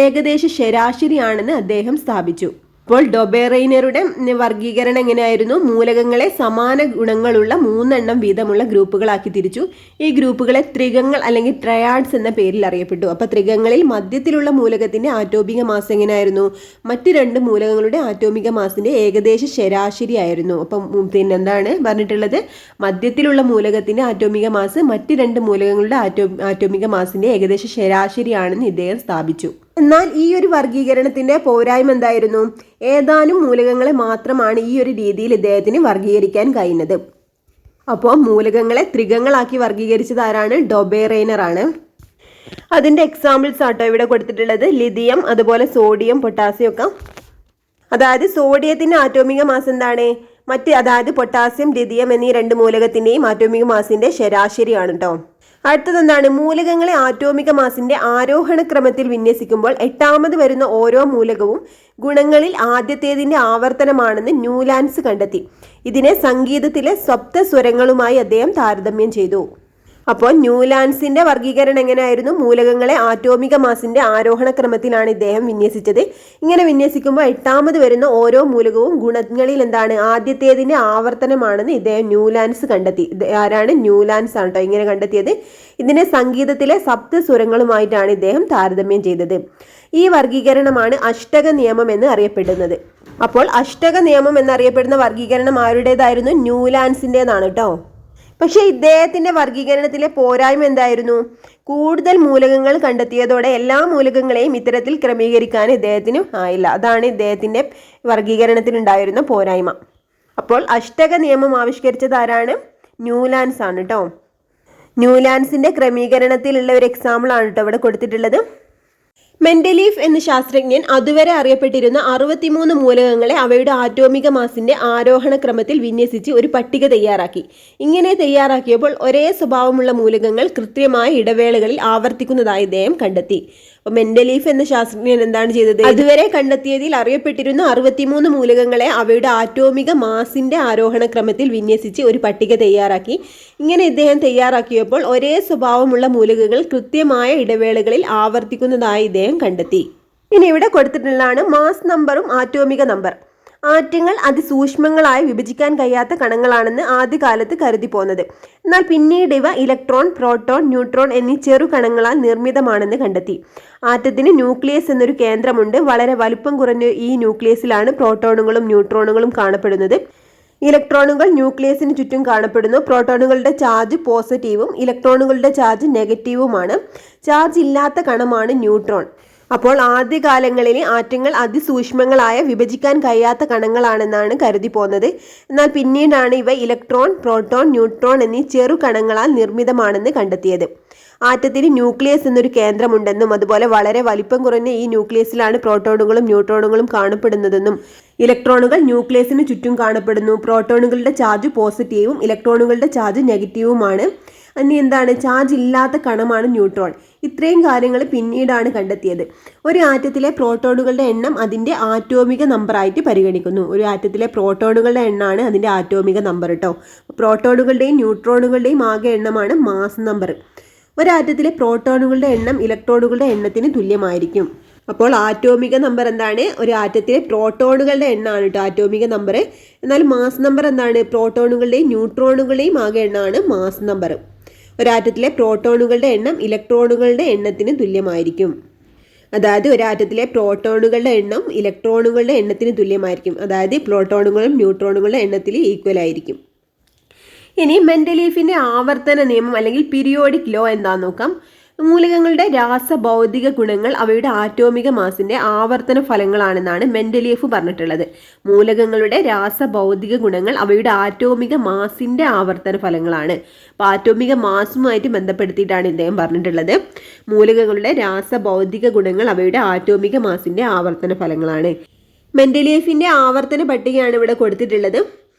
ഏകദേശ ശരാശരിയാണെന്ന് അദ്ദേഹം സ്ഥാപിച്ചു. അപ്പോൾ ഡൊബേറൈനറുടെ വർഗീകരണം എങ്ങനെയായിരുന്നു? മൂലകങ്ങളെ സമാന ഗുണങ്ങളുള്ള 3 വീതമുള്ള ഗ്രൂപ്പുകളാക്കി തിരിച്ചു. ഈ ഗ്രൂപ്പുകളെ ത്രികങ്ങൾ അല്ലെങ്കിൽ ട്രയാഡ്സ് എന്ന പേരിൽ അറിയപ്പെട്ടു. അപ്പോൾ ത്രികങ്ങളിൽ മധ്യത്തിലുള്ള മൂലകത്തിന്റെ ആറ്റോമിക മാസ് എങ്ങനെയായിരുന്നു? മറ്റ് 2 മൂലകങ്ങളുടെ ആറ്റോമിക മാസിന്റെ ഏകദേശ ശരാശരി ആയിരുന്നു. അപ്പം എന്താണ് പറഞ്ഞിട്ടുള്ളത്? മധ്യത്തിലുള്ള മൂലകത്തിന്റെ ആറ്റോമിക മാസ് മറ്റ് 2 മൂലകങ്ങളുടെ ആറ്റോമിക മാസിന്റെ ഏകദേശ ശരാശരിയാണെന്ന് ഇദ്ദേഹം സ്ഥാപിച്ചു. എന്നാൽ ഈ ഒരു വർഗീകരണത്തിന്റെ പോരായ്മ എന്തായിരുന്നു? ഏതാനും മൂലകങ്ങളെ മാത്രമാണ് ഈ ഒരു രീതിയിൽ ഇദ്ദേഹത്തിന് വർഗീകരിക്കാൻ കഴിയുന്നത്. അപ്പോൾ മൂലകങ്ങളെ ത്രികങ്ങളാക്കി വർഗീകരിച്ചത് ആരാണ്? ഡൊബേറൈനർ ആണ്. അതിന്റെ എക്സാമ്പിൾസ് ആട്ടോ ഇവിടെ കൊടുത്തിട്ടുള്ളത്. ലിഥിയം, അതുപോലെ സോഡിയം, പൊട്ടാസ്യം ഒക്കെ. അതായത് സോഡിയത്തിന്റെ ആറ്റോമിക മാസ് എന്താണ്? അതായത് പൊട്ടാസ്യം, ലിഥിയം എന്നീ 2 മൂലകത്തിന്റെയും ആറ്റോമിക മാസിന്റെ ശരാശരിയാണ് കേട്ടോ. അടുത്തത് എന്താണ്? മൂലകങ്ങളെ ആറ്റോമിക മാസിന്റെ ആരോഹണ ക്രമത്തിൽ വിന്യസിക്കുമ്പോൾ 8ാമത് വരുന്ന ഓരോ മൂലകവും ഗുണങ്ങളിൽ ആദ്യത്തേതിന്റെ ആവർത്തനമാണെന്ന് ന്യൂലാൻസ് കണ്ടെത്തി. ഇതിനെ സംഗീതത്തിലെ സപ്തസ്വരങ്ങളുമായി അദ്ദേഹം താരതമ്യം ചെയ്തു. അപ്പോൾ ന്യൂലാൻസിന്റെ വർഗീകരണം എങ്ങനെയായിരുന്നു? മൂലകങ്ങളെ ആറ്റോമിക മാസിന്റെ ആരോഹണ ക്രമത്തിലാണ് ഇദ്ദേഹം വിന്യസിച്ചത്. ഇങ്ങനെ വിന്യസിക്കുമ്പോൾ 8ാമത് വരുന്ന ഓരോ മൂലകവും ഗുണങ്ങളിൽ എന്താണ്? ആദ്യത്തേതിന്റെ ആവർത്തനമാണെന്ന് ഇദ്ദേഹം ന്യൂലാൻസ് കണ്ടെത്തി. ആരാണ്? ന്യൂലാൻസ് ആണ് കേട്ടോ ഇങ്ങനെ കണ്ടെത്തിയത്. ഇതിനെ സംഗീതത്തിലെ സപ്തസ്വരങ്ങളുമായിട്ടാണ് ഇദ്ദേഹം താരതമ്യം ചെയ്തത്. ഈ വർഗീകരണമാണ് അഷ്ടക നിയമം എന്ന് അറിയപ്പെടുന്നത്. അപ്പോൾ അഷ്ടക നിയമം എന്നറിയപ്പെടുന്ന വർഗീകരണം ആരുടേതായിരുന്നു? ന്യൂലാൻസിൻ്റെതാണ് കേട്ടോ. പക്ഷെ ഇദ്ദേഹത്തിന്റെ വർഗീകരണത്തിലെ പോരായ്മ എന്തായിരുന്നു? കൂടുതൽ മൂലകങ്ങൾ കണ്ടെത്തിയതോടെ എല്ലാ മൂലകങ്ങളെയും ഇത്തരത്തിൽ ക്രമീകരിക്കാൻ ഇദ്ദേഹത്തിന് ആയില്ല. അതാണ് ഇദ്ദേഹത്തിന്റെ വർഗീകരണത്തിനുണ്ടായിരുന്ന പോരായ്മ. അപ്പോൾ അഷ്ടക നിയമം ആവിഷ്കരിച്ചത് ആരാണ്? ന്യൂലാൻസ് ആണ് കേട്ടോ. ന്യൂലാൻസിന്റെ ക്രമീകരണത്തിലുള്ള ഒരു എക്സാമ്പിൾ ആണ് കേട്ടോ ഇവിടെ കൊടുത്തിട്ടുള്ളത്. മെൻഡലീഫ് എന്ന ശാസ്ത്രജ്ഞൻ അതുവരെ അറിയപ്പെട്ടിരുന്ന 63 മൂലകങ്ങളെ അവയുടെ ആറ്റോമിക മാസിന്റെ ആരോഹണ ക്രമത്തിൽ വിന്യസിച്ച് ഒരു പട്ടിക തയ്യാറാക്കി. ഇങ്ങനെ തയ്യാറാക്കിയപ്പോൾ ഒരേ സ്വഭാവമുള്ള മൂലകങ്ങൾ കൃത്യമായ ഇടവേളകളിൽ ആവർത്തിക്കുന്നതായി ഇദ്ദേഹം കണ്ടെത്തി. അപ്പോൾ മെൻഡലീഫ് എന്ന ശാസ്ത്രജ്ഞൻ എന്താണ് ചെയ്തത്? അതുവരെ കണ്ടെത്തിയതിൽ അറിയപ്പെട്ടിരുന്ന 63 മൂലകങ്ങളെ അവയുടെ ആറ്റോമിക മാസിന്റെ ആരോഹണ ക്രമത്തിൽ വിന്യസിച്ച് ഒരു പട്ടിക തയ്യാറാക്കി. ഇങ്ങനെ ഇദ്ദേഹം തയ്യാറാക്കിയപ്പോൾ ഒരേ സ്വഭാവമുള്ള മൂലകങ്ങൾ കൃത്യമായ ഇടവേളകളിൽ ആവർത്തിക്കുന്നതായി ഇദ്ദേഹം കണ്ടെത്തി. ഇനി ഇവിടെ കൊടുത്തിട്ടുള്ളതാണ് മാസ് നമ്പറും ആറ്റോമിക നമ്പർ. ആറ്റങ്ങൾ അതിസൂക്ഷ്മങ്ങളായി വിഭജിക്കാൻ കഴിയാത്ത കണങ്ങളാണെന്ന് ആദ്യകാലത്ത് കരുതി പോന്നത്. എന്നാൽ പിന്നീട് ഇവ ഇലക്ട്രോൺ, പ്രോട്ടോൺ, ന്യൂട്രോൺ എന്നീ ചെറു കണങ്ങളാൽ നിർമ്മിതമാണെന്ന് കണ്ടെത്തി. ആറ്റത്തിന് ന്യൂക്ലിയസ് എന്നൊരു കേന്ദ്രമുണ്ട്. വളരെ വലുപ്പം കുറഞ്ഞ ഈ ന്യൂക്ലിയസിലാണ് പ്രോട്ടോണുകളും ന്യൂട്രോണുകളും കാണപ്പെടുന്നത്. ഇലക്ട്രോണുകൾ ന്യൂക്ലിയസിന് ചുറ്റും കാണപ്പെടുന്നു. പ്രോട്ടോണുകളുടെ ചാർജ് പോസിറ്റീവും ഇലക്ട്രോണുകളുടെ ചാർജ് നെഗറ്റീവുമാണ്. ചാർജ് ഇല്ലാത്ത കണമാണ് ന്യൂട്രോൺ. അപ്പോൾ ആദ്യകാലങ്ങളിൽ ആറ്റങ്ങൾ അതിസൂക്ഷ്മങ്ങളായ വിഭജിക്കാൻ കഴിയാത്ത കണങ്ങളാണെന്നാണ് കരുതി പോന്നത്. എന്നാൽ പിന്നീടാണ് ഇവ ഇലക്ട്രോൺ, പ്രോട്ടോൺ, ന്യൂട്രോൺ എന്നീ ചെറു കണങ്ങളാൽ നിർമ്മിതമാണെന്ന് കണ്ടെത്തിയത്. ആറ്റത്തിന് ന്യൂക്ലിയസ് എന്നൊരു കേന്ദ്രമുണ്ടെന്നും അതുപോലെ വളരെ വലിപ്പം കുറഞ്ഞ ഈ ന്യൂക്ലിയസിലാണ് പ്രോട്ടോണുകളും ന്യൂട്രോണുകളും കാണപ്പെടുന്നതെന്നും ഇലക്ട്രോണുകൾ ന്യൂക്ലിയസിന് ചുറ്റും കാണപ്പെടുന്നു. പ്രോട്ടോണുകളുടെ ചാർജ് പോസിറ്റീവും ഇലക്ട്രോണുകളുടെ ചാർജ് നെഗറ്റീവുമാണ്. ഇനി എന്താണ്? ചാർജ് ഇല്ലാത്ത കണമാണ് ന്യൂട്രോൺ. ഇത്രയും കാര്യങ്ങൾ പിന്നീടാണ് കണ്ടെത്തിയത്. ഒരു ആറ്റത്തിലെ പ്രോട്ടോണുകളുടെ എണ്ണം അതിൻ്റെ ആറ്റോമിക നമ്പറായിട്ട് പരിഗണിക്കുന്നു. ഒരു ആറ്റത്തിലെ പ്രോട്ടോണുകളുടെ എണ്ണമാണ് അതിൻ്റെ ആറ്റോമിക നമ്പർ കേട്ടോ. പ്രോട്ടോണുകളുടെയും ന്യൂട്രോണുകളുടെയും ആകെ എണ്ണമാണ് മാസ് നമ്പർ. ഒരാറ്റത്തിലെ പ്രോട്ടോണുകളുടെ എണ്ണം ഇലക്ട്രോണുകളുടെ എണ്ണത്തിന് തുല്യമായിരിക്കും. അപ്പോൾ ആറ്റോമിക നമ്പർ എന്താണ്? ഒരു ആറ്റത്തിലെ പ്രോട്ടോണുകളുടെ എണ്ണമാണ് കേട്ടോ ആറ്റോമിക നമ്പർ. എന്നാൽ മാസ് നമ്പർ എന്താണ്? പ്രോട്ടോണുകളുടെയും ന്യൂട്രോണുകളുടെയും ആകെ എണ്ണമാണ് മാസ് നമ്പർ. ഒരാറ്റത്തിലെ പ്രോട്ടോണുകളുടെ എണ്ണം ഇലക്ട്രോണുകളുടെ എണ്ണത്തിന് തുല്യമായിരിക്കും. അതായത് ഒരു ആറ്റത്തിലെ പ്രോട്ടോണുകളുടെ എണ്ണം ഇലക്ട്രോണുകളുടെ എണ്ണത്തിന് തുല്യമായിരിക്കും. അതായത് പ്രോട്ടോണുകളും ന്യൂട്രോണുകളുടെ എണ്ണത്തിൽ ഈക്വൽ ആയിരിക്കും. ഇനി മെൻഡലീഫിൻ്റെ ആവർത്തന നിയമം അല്ലെങ്കിൽ പീരിയോഡിക് ലോ എന്താണെന്ന് നോക്കാം. മൂലകങ്ങളുടെ രാസഭൗതിക ഗുണങ്ങൾ അവയുടെ ആറ്റോമിക മാസിന്റെ ആവർത്തന ഫലങ്ങളാണെന്നാണ് മെൻഡലീഫ് പറഞ്ഞിട്ടുള്ളത്. മൂലകങ്ങളുടെ രാസഭൗതിക ഗുണങ്ങൾ അവയുടെ ആറ്റോമിക മാസിന്റെ ആവർത്തന ഫലങ്ങളാണ്. അപ്പോൾ ആറ്റോമിക മാസുമായിട്ട് ബന്ധപ്പെടുത്തിയിട്ടാണ് ഇദ്ദേഹം പറഞ്ഞിട്ടുള്ളത്. മൂലകങ്ങളുടെ രാസഭൗതിക ഗുണങ്ങൾ അവയുടെ ആറ്റോമിക മാസിന്റെ ആവർത്തന ഫലങ്ങളാണ്. മെൻഡലീഫിന്റെ ആവർത്തന പട്ടികയാണ് ഇവിടെ കൊടുത്തിട്ടുള്ളത്.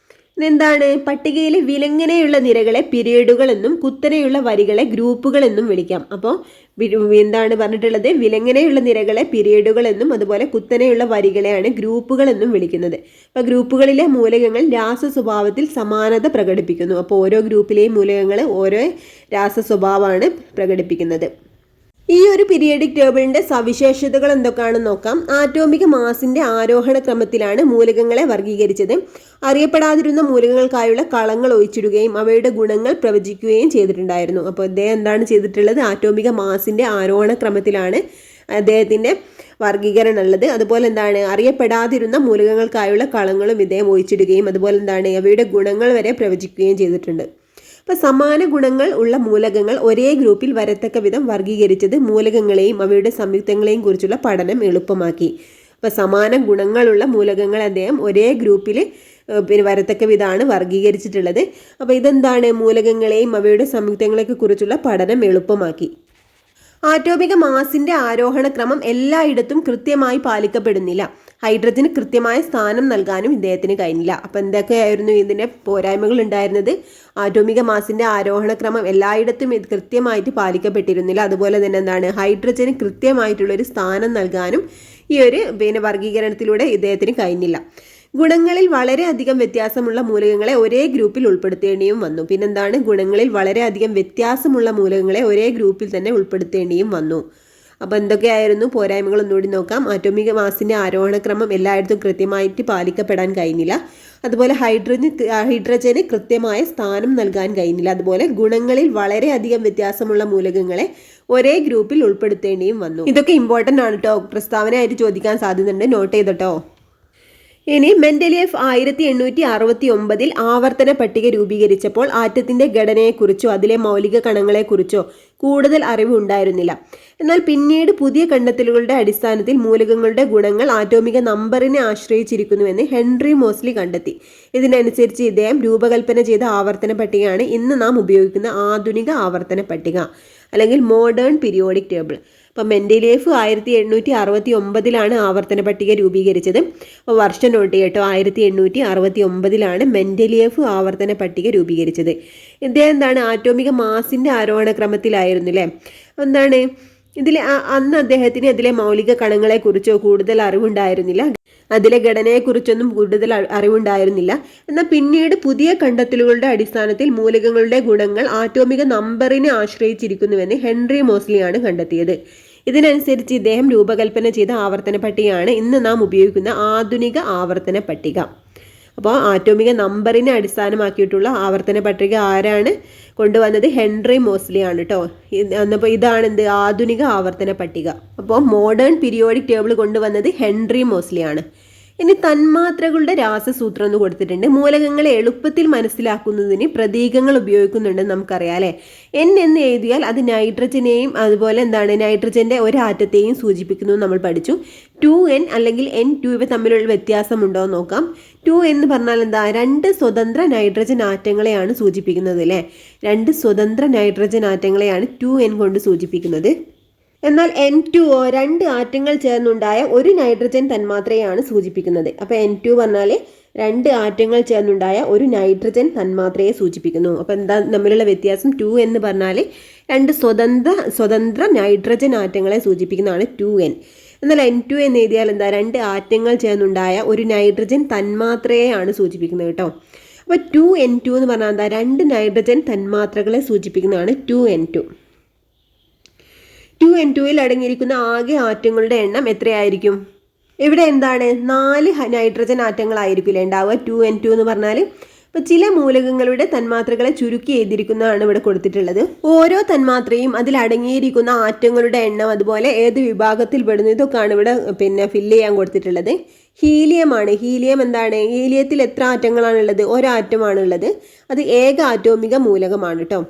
എന്താണ് പട്ടികയിൽ വിലങ്ങനെയുള്ള നിരകളെ പിരീഡുകൾ എന്നും കുത്തനെയുള്ള വരികളെ ഗ്രൂപ്പുകൾ എന്നും വിളിക്കാം. അപ്പോൾ എന്താണ് പറഞ്ഞിട്ടുള്ളത്? വിലങ്ങനെയുള്ള നിരകളെ പിരീഡുകൾ എന്നും അതുപോലെ കുത്തനെയുള്ള വരികളെയാണ് ഗ്രൂപ്പുകൾ എന്നും വിളിക്കുന്നത്. അപ്പോൾ ഗ്രൂപ്പുകളിലെ മൂലകങ്ങൾ രാസ സ്വഭാവത്തിൽ സമാനത പ്രകടിപ്പിക്കുന്നു. അപ്പോൾ ഓരോ ഗ്രൂപ്പിലെയും മൂലകങ്ങൾ ഓരോ രാസ സ്വഭാവമാണ് പ്രകടിപ്പിക്കുന്നത്. ഈ ഒരു പീരിയഡിക് ടേബിളിന്റെ സവിശേഷതകൾ എന്തൊക്കെയാണെന്ന് നോക്കാം. ആറ്റോമിക മാസിന്റെ ആരോഹണ ക്രമത്തിലാണ് മൂലകങ്ങളെ വർഗീകരിച്ചത്. അറിയപ്പെടാതിരുന്ന മൂലകങ്ങൾക്കായുള്ള കളങ്ങൾ ഒഴിച്ചിടുകയും അവയുടെ ഗുണങ്ങൾ പ്രവചിക്കുകയും ചെയ്തിട്ടുണ്ടായിരുന്നു. അപ്പോൾ അദ്ദേഹം എന്താണ് ചെയ്തിട്ടുള്ളത്? ആറ്റോമിക മാസിന്റെ ആരോഹണ ക്രമത്തിലാണ് അദ്ദേഹത്തിന്റെ വർഗീകരണം ഉള്ളത്. അതുപോലെ എന്താണ് അറിയപ്പെടാതിരുന്ന മൂലകങ്ങൾക്കായുള്ള കളങ്ങളും ഇദ്ദേഹം ഒഴിച്ചിടുകയും അതുപോലെ എന്താണ് അവയുടെ ഗുണങ്ങൾ വരെ പ്രവചിക്കുകയും ചെയ്തിട്ടുണ്ട്. അപ്പോൾ സമാന ഗുണങ്ങൾ ഉള്ള മൂലകങ്ങൾ ഒരേ ഗ്രൂപ്പിൽ വരത്തക്ക വിധം വർഗീകരിച്ചത് മൂലകങ്ങളെയും അവയുടെ സംയുക്തങ്ങളെയും കുറിച്ചുള്ള പഠനം എളുപ്പമാക്കി. അപ്പോൾ സമാന ഗുണങ്ങളുള്ള മൂലകങ്ങൾ അദ്ദേഹം ഒരേ ഗ്രൂപ്പിൽ വരത്തക്ക വിധമാണ് വർഗീകരിച്ചിട്ടുള്ളത്. അപ്പോൾ ഇതെന്താണ് മൂലകങ്ങളെയും അവയുടെ സംയുക്തങ്ങളെയൊക്കെ കുറിച്ചുള്ള പഠനം എളുപ്പമാക്കി. ആറ്റോമിക മാസിന്റെ ആരോഹണ ക്രമം എല്ലായിടത്തും കൃത്യമായി പാലിക്കപ്പെടുന്നില്ല. ഹൈഡ്രജന് കൃത്യമായ സ്ഥാനം നൽകാനും ഇദ്ദേഹത്തിന് കഴിഞ്ഞില്ല. അപ്പം എന്തൊക്കെയായിരുന്നു ഇതിൻ്റെ പോരായ്മകൾ ഉണ്ടായിരുന്നത്? ആറ്റോമിക മാസിന്റെ ആരോഹണ ക്രമം എല്ലായിടത്തും കൃത്യമായിട്ട് പാലിക്കപ്പെട്ടിരുന്നില്ല. അതുപോലെ തന്നെ എന്താണ് ഹൈഡ്രജന് കൃത്യമായിട്ടുള്ളൊരു സ്ഥാനം നൽകാനും ഈ ഒരു വർഗീകരണത്തിലൂടെ ഇദ്ദേഹത്തിന് കഴിഞ്ഞില്ല. ഗുണങ്ങളിൽ വളരെയധികം വ്യത്യാസമുള്ള മൂലകങ്ങളെ ഒരേ ഗ്രൂപ്പിൽ ഉൾപ്പെടുത്തേണ്ടിയും വന്നു. പിന്നെന്താണ് ഗുണങ്ങളിൽ വളരെയധികം വ്യത്യാസമുള്ള മൂലകങ്ങളെ ഒരേ ഗ്രൂപ്പിൽ തന്നെ ഉൾപ്പെടുത്തേണ്ടിയും വന്നു. അപ്പോൾ എന്തൊക്കെയായിരുന്നു പോരായ്മകൾ ഒന്നുകൂടി നോക്കാം. ആറ്റോമിക മാസിന്റെ ആരോഹണക്രമം എല്ലായിടത്തും കൃത്യമായിട്ട് പാലിക്കപ്പെടാൻ കഴിഞ്ഞില്ല. അതുപോലെ ഹൈഡ്രജന് കൃത്യമായ സ്ഥാനം നൽകാൻ കഴിഞ്ഞില്ല. അതുപോലെ ഗുണങ്ങളിൽ വളരെയധികം വ്യത്യാസമുള്ള മൂലകങ്ങളെ ഒരേ ഗ്രൂപ്പിൽ ഉൾപ്പെടുത്തേണ്ടിയും വന്നു. ഇതൊക്കെ ഇമ്പോർട്ടൻ്റ് ആണ് കേട്ടോ, പ്രസ്താവനയായിട്ട് ചോദിക്കാൻ സാധ്യതയുണ്ട്, നോട്ട് ചെയ്തോ. ഇനി മെൻഡലിയേഫ് 1869 ആവർത്തന പട്ടിക രൂപീകരിച്ചപ്പോൾ ആറ്റത്തിന്റെ ഘടനയെക്കുറിച്ചോ അതിലെ മൗലിക കണങ്ങളെക്കുറിച്ചോ കൂടുതൽ അറിവ് ഉണ്ടായിരുന്നില്ല. എന്നാൽ പിന്നീട് പുതിയ കണ്ടെത്തലുകളുടെ അടിസ്ഥാനത്തിൽ മൂലകങ്ങളുടെ ഗുണങ്ങൾ ആറ്റോമിക നമ്പറിനെ ആശ്രയിച്ചിരിക്കുന്നുവെന്ന് ഹെൻറി മോസ്ലി കണ്ടെത്തി. ഇതിനനുസരിച്ച് ഇദ്ദേഹം രൂപകൽപ്പന ചെയ്ത ആവർത്തന പട്ടികയാണ് ഇന്ന് നാം ഉപയോഗിക്കുന്ന ആധുനിക ആവർത്തന പട്ടിക അല്ലെങ്കിൽ മോഡേൺ പീരിയോഡിക് ടേബിൾ. അപ്പം മെൻഡലിയേഫ് 1869 ആവർത്തന പട്ടിക രൂപീകരിച്ചത്. അപ്പോൾ വർഷം നോട്ട് ചെയ്യട്ടോ, 1869 മെൻഡലിയേഫ് ആവർത്തന പട്ടിക രൂപീകരിച്ചത്. ഇദ്ദേഹം എന്താണ് ആറ്റോമിക മാസിന്റെ ആരോഹണ ക്രമത്തിലായിരുന്നു അല്ലേ. എന്താണ് അന്ന് അദ്ദേഹത്തിന് അതിലെ മൗലിക കണങ്ങളെക്കുറിച്ചോ കൂടുതൽ അറിവുണ്ടായിരുന്നില്ല, അതിലെ ഘടനയെക്കുറിച്ചൊന്നും കൂടുതൽ അറിവുണ്ടായിരുന്നില്ല. എന്നാൽ പിന്നീട് പുതിയ കണ്ടെത്തലുകളുടെ അടിസ്ഥാനത്തിൽ മൂലകങ്ങളുടെ ഗുണങ്ങൾ ആറ്റോമിക നമ്പറിനെ ആശ്രയിച്ചിരിക്കുന്നുവെന്ന് ഹെൻറി മോസ്ലിയാണ് കണ്ടെത്തിയത്. ഇതിനനുസരിച്ച് ഇദ്ദേഹം രൂപകൽപ്പന ചെയ്ത ആവർത്തന പട്ടികയാണ് ഇന്ന് നാം ഉപയോഗിക്കുന്ന ആധുനിക ആവർത്തന പട്ടിക. അപ്പോൾ ആറ്റോമിക നമ്പറിനെ അടിസ്ഥാനമാക്കിയിട്ടുള്ള ആവർത്തന പട്ടിക ആരാണ് കൊണ്ടുവന്നത്? ഹെൻറി മോസ്ലി ആണ് കേട്ടോ. അപ്പോൾ ഇതാണ് എന്ത് ആധുനിക ആവർത്തന പട്ടിക. അപ്പോൾ മോഡേൺ പീരിയോഡിക് ടേബിൾ കൊണ്ടുവന്നത് ഹെൻറി മോസ്ലി ആണ്. ഇനി തന്മാത്രകളുടെ രാസസൂത്രം എന്ന് കൊടുത്തിട്ടുണ്ട്. മൂലകങ്ങളെ എളുപ്പത്തിൽ മനസ്സിലാക്കുന്നതിന് പ്രതീകങ്ങൾ ഉപയോഗിക്കുന്നുണ്ടെന്ന് നമുക്കറിയാം അല്ലേ. N എന്ന് എഴുതിയാൽ അത് നൈട്രജനെയും അതുപോലെ എന്താണ് നൈട്രജന്റെ ഒരാറ്റത്തെയും സൂചിപ്പിക്കുന്നു നമ്മൾ പഠിച്ചു. 2N അല്ലെങ്കിൽ N2 ഇവ തമ്മിലുള്ള വ്യത്യാസമുണ്ടോ എന്ന് നോക്കാം. 2 എന്ന് പറഞ്ഞാൽ എന്താ? 2 സ്വതന്ത്ര നൈട്രജൻ ആറ്റങ്ങളെയാണ് സൂചിപ്പിക്കുന്നത് അല്ലേ. 2 സ്വതന്ത്ര നൈട്രജൻ ആറ്റങ്ങളെയാണ് 2N കൊണ്ട് സൂചിപ്പിക്കുന്നത്. എന്നാൽ N2 2 ആറ്റങ്ങൾ ചേർന്നുണ്ടായ ഒരു നൈട്രജൻ തന്മാത്രയാണ് സൂചിപ്പിക്കുന്നത്. അപ്പോൾ N2 പറഞ്ഞാൽ 2 ആറ്റങ്ങൾ ചേർന്നുണ്ടായ ഒരു നൈട്രജൻ തന്മാത്രയെ സൂചിപ്പിക്കുന്നു. അപ്പോൾ എന്താ തമ്മിലുള്ള വ്യത്യാസം? 2 എന്ന് പറഞ്ഞാൽ 2 സ്വതന്ത്ര നൈട്രജൻ ആറ്റങ്ങളെ സൂചിപ്പിക്കുന്നതാണ് 2N. എന്നാൽ N2 എന്ന് എഴുതിയാൽ എന്താ? 2 ആറ്റങ്ങൾ ചേർന്നുണ്ടായ ഒരു നൈട്രജൻ തന്മാത്രയെയാണ് സൂചിപ്പിക്കുന്നത് കേട്ടോ. അപ്പോൾ 2N2 എന്ന് പറഞ്ഞാൽ എന്താ? 2 നൈട്രജൻ തന്മാത്രകളെ സൂചിപ്പിക്കുന്നതാണ് 2N2. 2N2ൽ അടങ്ങിയിരിക്കുന്ന ആകെ ആറ്റങ്ങളുടെ എണ്ണം എത്രയായിരിക്കും? ഇവിടെ എന്താണ്? 4 നൈട്രജൻ ആറ്റങ്ങളായിരിക്കില്ലേ ഉണ്ടാവുക 2N2 എന്ന് പറഞ്ഞാൽ. അപ്പോൾ ചില മൂലകങ്ങളുടെ തന്മാത്രകളെ ചുരുക്കി എഴുതിയിരിക്കുന്നതാണ് ഇവിടെ കൊടുത്തിട്ടുള്ളത്. ഓരോ തന്മാത്രയും അതിൽ അടങ്ങിയിരിക്കുന്ന ആറ്റങ്ങളുടെ എണ്ണം, അതുപോലെ ഏത് വിഭാഗത്തിൽ പെടുന്നു, ഇതൊക്കെയാണ് ഇവിടെ ഫില്ല് ചെയ്യാൻ കൊടുത്തിട്ടുള്ളത്. ഹീലിയമാണ്. ഹീലിയം എന്താണ്? ഹീലിയത്തിൽ എത്ര ആറ്റങ്ങളാണുള്ളത്? ഒരാറ്റമാണുള്ളത്. അത് ഏക ആറ്റോമിക മൂലകമാണ് കേട്ടോ.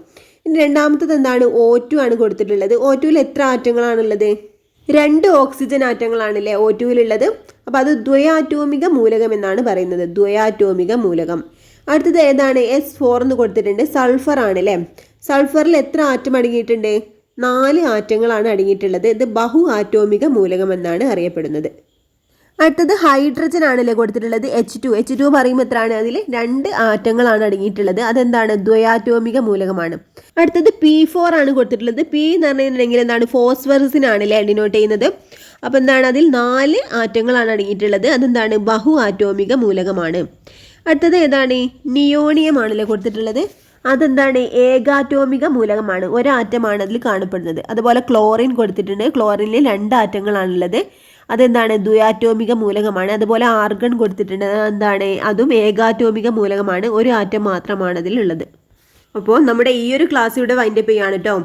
ഇനി രണ്ടാമത്തത് എന്താണ്? O2 ആണ് കൊടുത്തിട്ടുള്ളത്. O2ൽ എത്ര ആറ്റങ്ങളാണുള്ളത്? 2 ഓക്സിജൻ ആറ്റങ്ങളാണല്ലേ O2വിലുള്ളത്. അപ്പോൾ അത് ദ്വയാറ്റോമിക മൂലകം എന്നാണ് പറയുന്നത്. ദ്വയാറ്റോമിക മൂലകം. അടുത്തത് ഏതാണ്? S4 എന്ന് കൊടുത്തിട്ടുണ്ട്. സൾഫർ ആണ് അല്ലേ. സൾഫറിൽ എത്ര ആറ്റം അടങ്ങിയിട്ടുണ്ട്? 4 ആറ്റങ്ങളാണ് അടങ്ങിയിട്ടുള്ളത്. ഇത് ബഹു ആറ്റോമിക മൂലകം എന്നാണ് അറിയപ്പെടുന്നത്. അടുത്തത് ഹൈഡ്രജൻ ആണല്ലേ കൊടുത്തിട്ടുള്ളത്. H2 പറയുമ്പോൾ എത്രയാണ്? അതിൽ 2 ആറ്റങ്ങളാണ് അടങ്ങിയിട്ടുള്ളത്. അതെന്താണ്? ദ്വയാറ്റോമിക മൂലകമാണ്. അടുത്തത് P4 ആണ് കൊടുത്തിട്ടുള്ളത്. P എന്ന് പറഞ്ഞിട്ടുണ്ടെങ്കിൽ എന്താണ്? ഫോസ്ഫറസിനാണല്ലേ ഡിനോട്ട് ചെയ്യുന്നത്. അപ്പോൾ എന്താണ്? അതിൽ 4 ആറ്റങ്ങളാണ് അടങ്ങിയിട്ടുള്ളത്. അതെന്താണ്? ബഹു ആറ്റോമിക മൂലകമാണ്. അടുത്തത് ഏതാണ്? നിയോണിയം ആണല്ലേ കൊടുത്തിട്ടുള്ളത്. അതെന്താണ്? ഏകാറ്റോമിക മൂലകമാണ്. ഒരാറ്റമാണ് അതിൽ കാണപ്പെടുന്നത്. അതുപോലെ ക്ലോറിൻ കൊടുത്തിട്ടുണ്ട്. ക്ലോറിനിൽ 2 ആറ്റങ്ങളാണുള്ളത്. അതെന്താണ്? ദ്വയാറ്റോമിക മൂലകമാണ്. അതുപോലെ ആർഗൺ കൊടുത്തിട്ടുണ്ട്. എന്താണ്? അതും ഏകാറ്റോമിക മൂലകമാണ്. ഒരു ആറ്റം മാത്രമാണ് അതിലുള്ളത്. അപ്പോൾ നമ്മുടെ ഈ ഒരു ക്ലാസ് ഇവിടെ വൈൻഡപ്പ് ചെയ്യാണ് കേട്ടോ.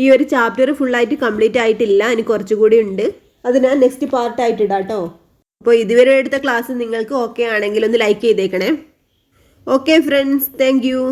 ഈ ഒരു ചാപ്റ്റർ ഫുള്ളായിട്ട് കംപ്ലീറ്റ് ആയിട്ടില്ല. എനിക്ക് കുറച്ചുകൂടി ഉണ്ട്. അത് ഞാൻ നെക്സ്റ്റ് പാർട്ടായിട്ട് ഇടാം കേട്ടോ. അപ്പോൾ ഇതുവരെ എടുത്ത ക്ലാസ് നിങ്ങൾക്ക് ഓക്കെ ആണെങ്കിൽ ഒന്ന് ലൈക്ക് ചെയ്തേക്കണേ. Okay friends, thank you.